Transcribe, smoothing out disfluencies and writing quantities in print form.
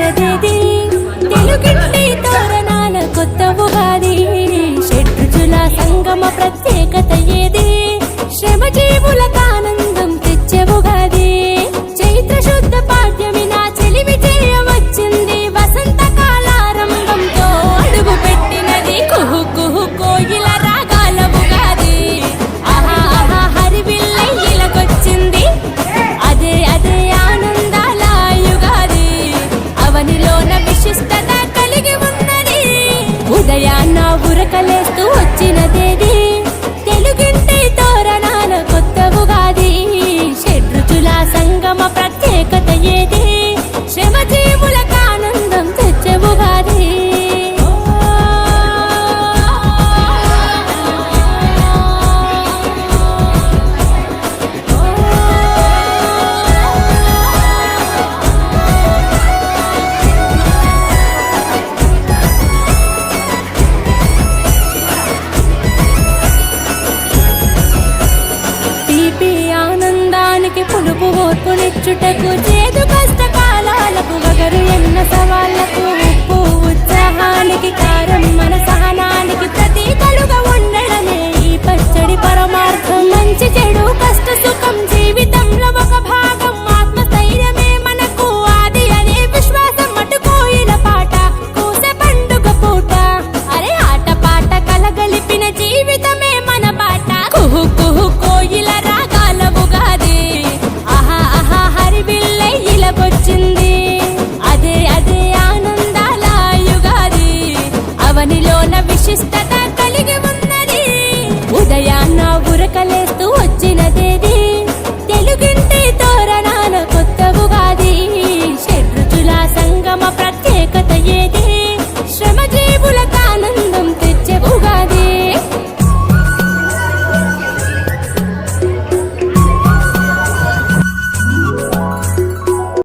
వచ్చినదేది తెలుగింటి తోరణాల కొత్త ఉగాది షడ్రుచుల సంగమ ప్రత్యేకత ఏది శ్రమజీవులకు ఆనందం తెచ్చే ఉగాది చైత్ర శుద్ధ పాడ్యమి నా చెలిమి చేయవచ్చింది వసంత కాలారంభంతో అడుగు పెట్టినది కుహు కుహు కోయిల రాగాల ఉగాది ఆహా ఆహా హరివిల్లయ్యలకొచ్చింది అదే అదే ఆనందాల యుగాది అవనిలోన విశిష్టత కలిగి ఉన్నది ఉదయాన్న ఉరకలేస్తూ వచ్చినదేది తెలుగింటి తోరణాల కొత్త ఉగాది షడ్రుచుల సంగమ ప్రత్యేకత ఏది శ్రమజీవులకు ఆనందం తెచ్చే ఉగాది తీపి ఆనందానికి పులుపు ఓర్పునిచ్చుటకు చేదు కష్టకాలాలకు వగరు ఎన్న సవాళ్లకు